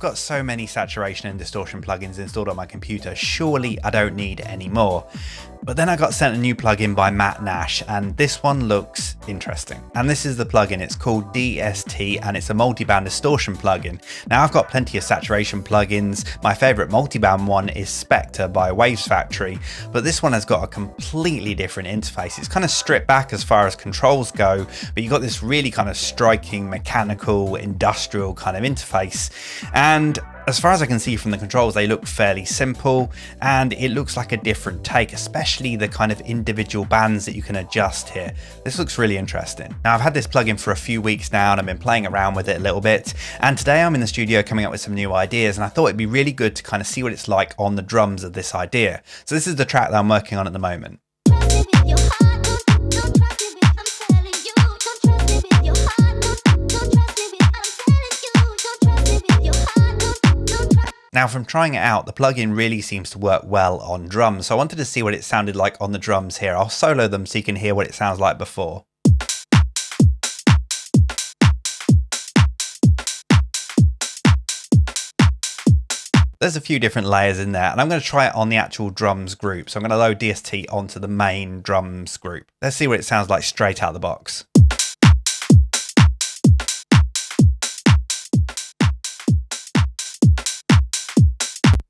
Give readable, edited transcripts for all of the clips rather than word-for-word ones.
got so many saturation and distortion plugins installed on my computer, surely I don't need any more. But then I got sent a new plugin by Matt Nash, and this one looks interesting. And this is the plugin. It's called DST, and it's a multiband distortion plugin. Now, I've got plenty of saturation plugins. My favorite multiband one is Spectre by Waves Factory, but this one has got a completely different interface. It's kind of stripped back as far as controls go, but you've got this really kind of striking mechanical, industrial kind of interface. And as far as I can see from the controls, they look fairly simple, and it looks like a different take, especially the kind of individual bands that you can adjust here. This looks really interesting. Now, I've had this plugin for a few weeks now, and I've been playing around with it a little bit. And today I'm in the studio coming up with some new ideas, and I thought it'd be really good to kind of see what it's like on the drums of this idea. So this is the track that I'm working on at the moment. Now, from trying it out, the plugin really seems to work well on drums, so I wanted to see what it sounded like on the drums here. I'll solo them so you can hear what it sounds like before. There's a few different layers in there, and I'm going to try it on the actual drums group. So I'm going to load DST onto the main drums group. Let's see what it sounds like straight out of the box.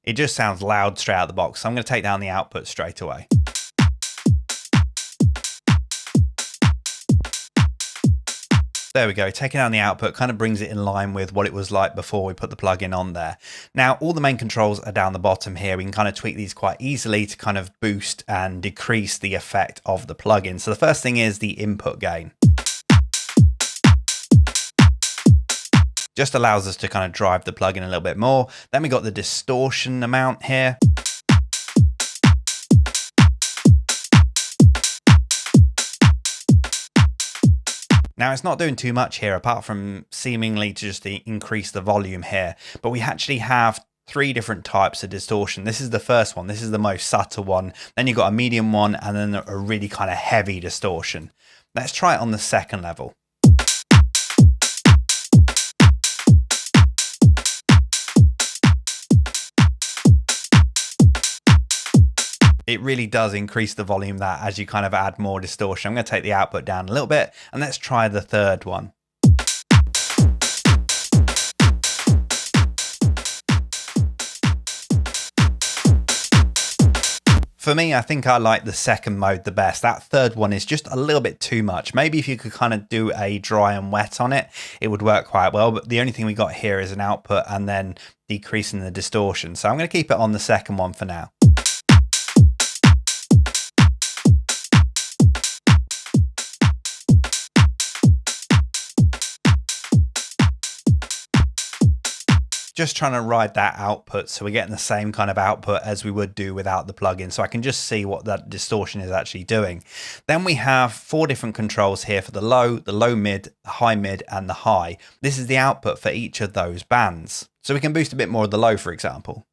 It just sounds loud straight out of the box, so I'm going to take down the output straight away. There we go, taking down the output kind of brings it in line with what it was like before we put the plugin on there. Now, all the main controls are down the bottom here. We can kind of tweak these quite easily to kind of boost and decrease the effect of the plugin. So the first thing is the input gain. Just allows us to kind of drive the plugin a little bit more. Then we got the distortion amount here. Now, it's not doing too much here apart from seemingly to just increase the volume here, but we actually have 3 different types of distortion. This is the first one. This is the most subtle one. Then you've got a medium one, and then a really kind of heavy distortion. Let's try it on the second level. It really does increase the volume that as you kind of add more distortion. I'm going to take the output down a little bit, and let's try the third one. For me, I think I like the second mode the best. That third one is just a little bit too much. Maybe if you could kind of do a dry and wet on it, it would work quite well. But the only thing we got here is an output and then decreasing the distortion. So I'm going to keep it on the second one for now. Just trying to ride that output so we're getting the same kind of output as we would do without the plugin, so I can just see what that distortion is actually doing. Then we have 4 different controls here for the low mid, the high mid and the high. This is the output for each of those bands. So we can boost a bit more of the low, for example.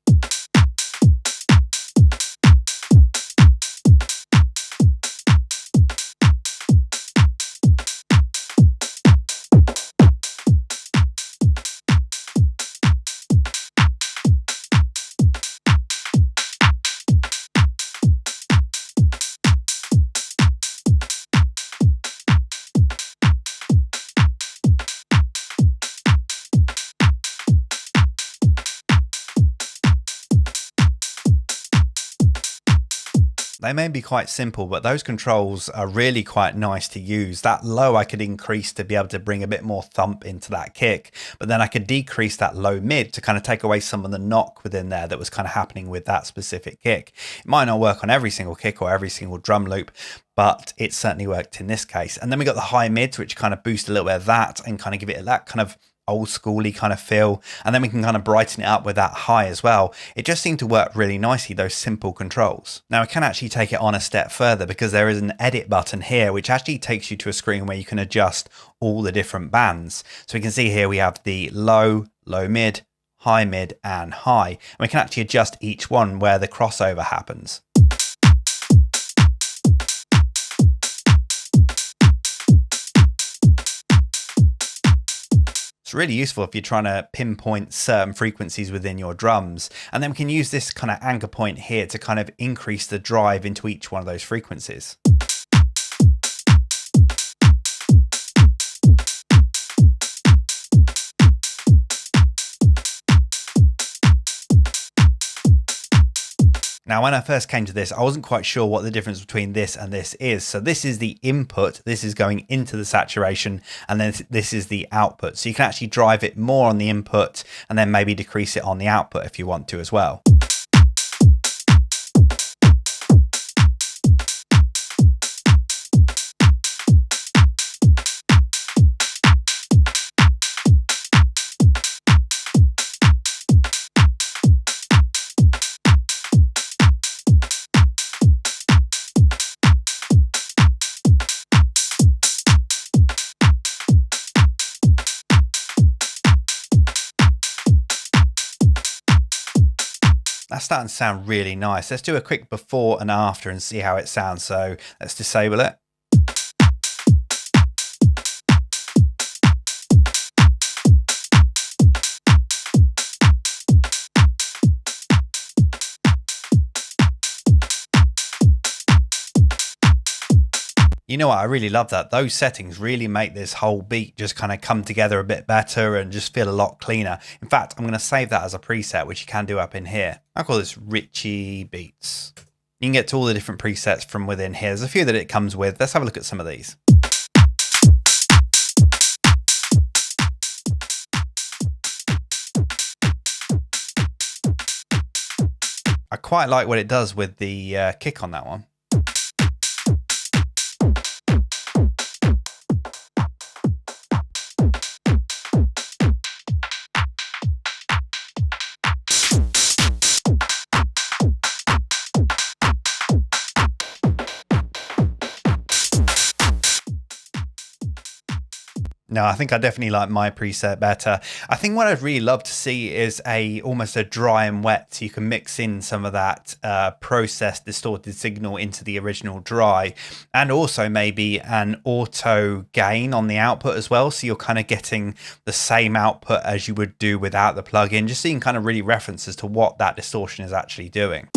They may be quite simple, but those controls are really quite nice to use. That low I could increase to be able to bring a bit more thump into that kick, but then I could decrease that low mid to kind of take away some of the knock within there that was kind of happening with that specific kick. It might not work on every single kick or every single drum loop, but it certainly worked in this case. And then we got the high mids, which kind of boost a little bit of that and kind of give it that kind of old schooly kind of feel, and then we can kind of brighten it up with that high as well. It just seemed to work really nicely, those simple controls. Now I can actually take it on a step further because there is an edit button here which actually takes you to a screen where you can adjust all the different bands. So we can see here we have the low, low mid, high mid and high, and we can actually adjust each one where the crossover happens. It's really useful if you're trying to pinpoint certain frequencies within your drums. And then we can use this kind of anchor point here to kind of increase the drive into each one of those frequencies. Now, when I first came to this, I wasn't quite sure what the difference between this and this is. So this is the input, this is going into the saturation, and then this is the output. So you can actually drive it more on the input and then maybe decrease it on the output if you want to as well. That's starting to sound really nice. Let's do a quick before and after and see how it sounds. So let's disable it. You know what, I really love that. Those settings really make this whole beat just kind of come together a bit better and just feel a lot cleaner. In fact, I'm going to save that as a preset, which you can do up in here. I call this Richie Beats. You can get to all the different presets from within here. There's a few that it comes with. Let's have a look at some of these. I quite like what it does with the kick on that one. No, I think I definitely like my preset better. I think what I'd really love to see is almost a dry and wet, so you can mix in some of that processed distorted signal into the original dry, and also maybe an auto gain on the output as well, so you're kind of getting the same output as you would do without the plugin, just so you can kind of really reference as to what that distortion is actually doing.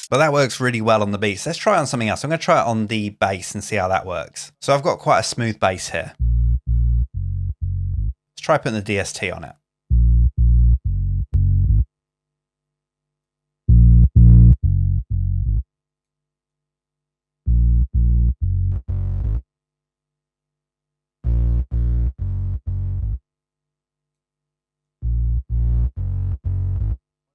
But that works really well on the beats. Let's try it on something else. I'm going to try it on the bass and see how that works. So I've got quite a smooth bass here. Let's try putting the DST on it.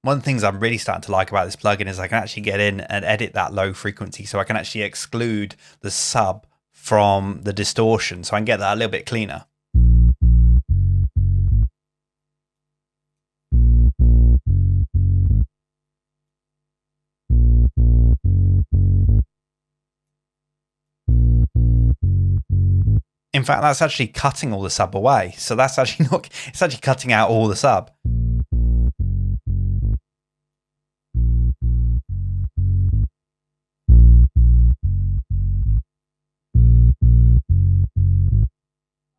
One of the things I'm really starting to like about this plugin is I can actually get in and edit that low frequency, so I can actually exclude the sub from the distortion, so I can get that a little bit cleaner. In fact, that's actually cutting all the sub away, so that's actually not, it's actually cutting out all the sub.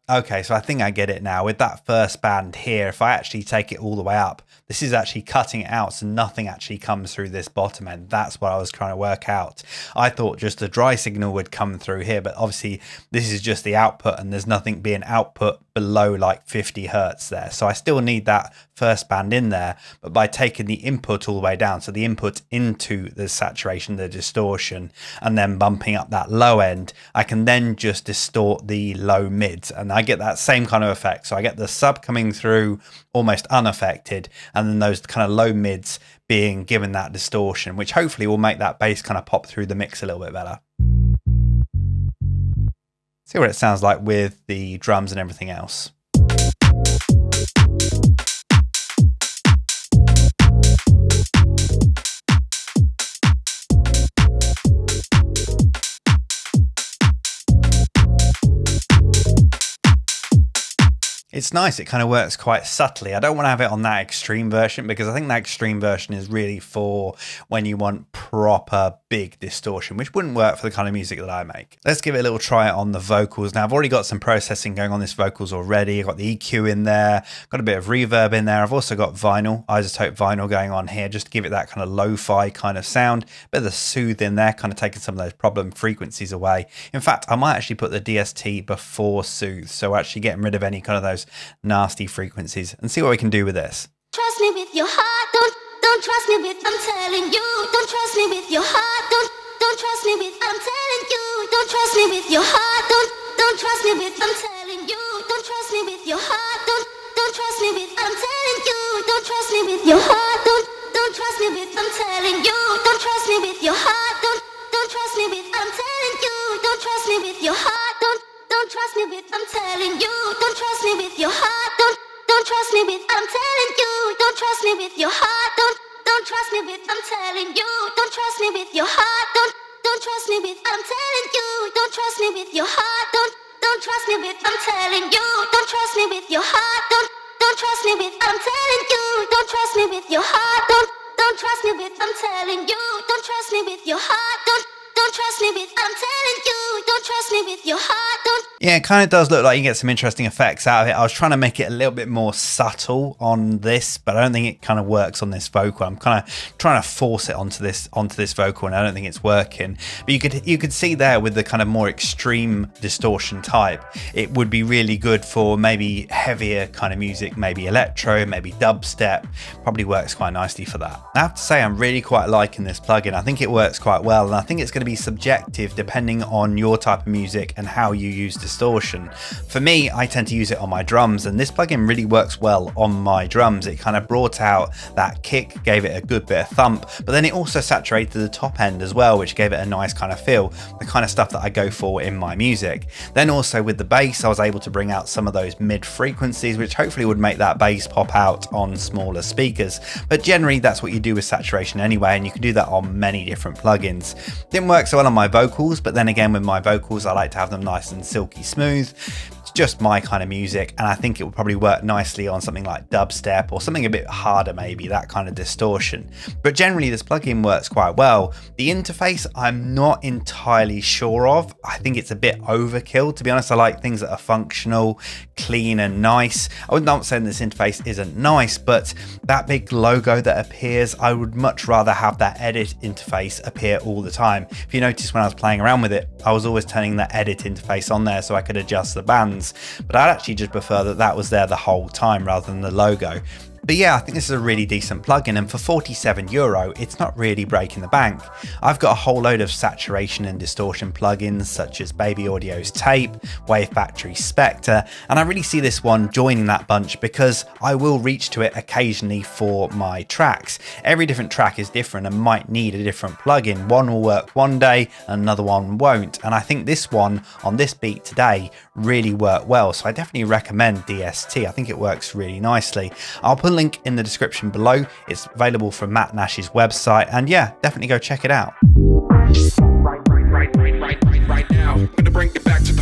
Okay, so I think I get it now. With that first band here, if I actually take it all the way up, this is actually cutting it out, so nothing actually comes through this bottom end. That's what I was trying to work out. I thought just a dry signal would come through here, but obviously this is just the output and there's nothing being output below like 50 hertz there. So I still need that first band in there, but by taking the input all the way down, so the input into the saturation, the distortion, and then bumping up that low end, I can then just distort the low mids and I get that same kind of effect. So I get the sub coming through almost unaffected, and then those kind of low mids being given that distortion, which hopefully will make that bass kind of pop through the mix a little bit better. See what it sounds like with the drums and everything else. it's nice. It kind of works quite subtly. I don't want to have it on that extreme version because I think that extreme version is really for when you want proper big distortion, which wouldn't work for the kind of music that I make. Let's give it a little try on the vocals. Now I've already got some processing going on this vocals already. I've got the EQ in there, got a bit of reverb in there. I've also got vinyl, isotope vinyl going on here just to give it that kind of lo-fi kind of sound. Bit of the soothe in there, kind of taking some of those problem frequencies away. In fact, I might actually put the DST before soothe, so actually getting rid of any kind of those nasty frequencies, and see what we can do with this. Trust me with your heart, don't trust me with, I'm telling you, don't trust me with your heart, don't trust me with, I'm telling you, don't trust me with your heart, don't trust me with, I'm telling you, don't trust me with your heart, don't trust me with, I'm telling you, don't trust me with your heart, don't trust me with, I'm telling you, don't trust me with your heart, don't trust me with, I'm telling you, don't trust me with your heart, don't trust me with, I'm telling you, don't trust me with your heart, don't trust me with, I'm telling you, don't trust me with your heart, don't trust me with, I'm telling you, don't trust me with your heart, don't trust me with, I'm telling you, don't trust me with your heart, don't trust me with, I'm telling you, don't trust me with your heart, don't trust me with, I'm telling you, don't trust me with your heart, don't trust me with, I'm telling you, don't trust me with your heart, don't trust me with, I'm telling you, don't trust me with your heart, Yeah, it kind of does look like you get some interesting effects out of it. I was trying to make it a little bit more subtle on this, but I don't think it kind of works on this vocal. I'm kind of trying to force it onto this vocal, and I don't think it's working. But you could see there with the kind of more extreme distortion type, it would be really good for maybe heavier kind of music, maybe electro, maybe dubstep. Probably works quite nicely for that. I have to say I'm really quite liking this plugin. I think it works quite well, and I think it's going to be subjective depending on your type of music and how you use distortion. For me, I tend to use it on my drums, and this plugin really works well on my drums. It kind of brought out that kick, gave it a good bit of thump, but then it also saturated the top end as well, which gave it a nice kind of feel, the kind of stuff that I go for in my music. Then also with the bass, I was able to bring out some of those mid frequencies, which hopefully would make that bass pop out on smaller speakers. But generally that's what you do with saturation anyway, and you can do that on many different plugins. Didn't work so well on my vocals, but then again with my vocals I like to have them nice and silky smooth. It's just my kind of music, and I think it would probably work nicely on something like dubstep or something a bit harder, maybe that kind of distortion. But generally this plugin works quite well. The interface I'm not entirely sure of. I think it's a bit overkill, to be honest. I like things that are functional, clean and nice. I would not say this interface isn't nice, but that big logo that appears, I would much rather have that edit interface appear all the time. If you notice when I was playing around with it, I was always turning that edit interface on there so I could adjust the bands, but I'd actually just prefer that that was there the whole time rather than the logo. But yeah, I think this is a really decent plugin, and for €47, it's not really breaking the bank. I've got a whole load of saturation and distortion plugins such as Baby Audio's Tape, Wave Factory Spectre, and I really see this one joining that bunch because I will reach to it occasionally for my tracks. Every different track is different and might need a different plugin. One will work one day, another one won't, and I think this one on this beat today really worked well, so I definitely recommend DST. I think it works really nicely. I'll put a link in the description below. It's available from Matt Nash's website, and yeah, definitely go check it out. Right now, I'm gonna bring it back to the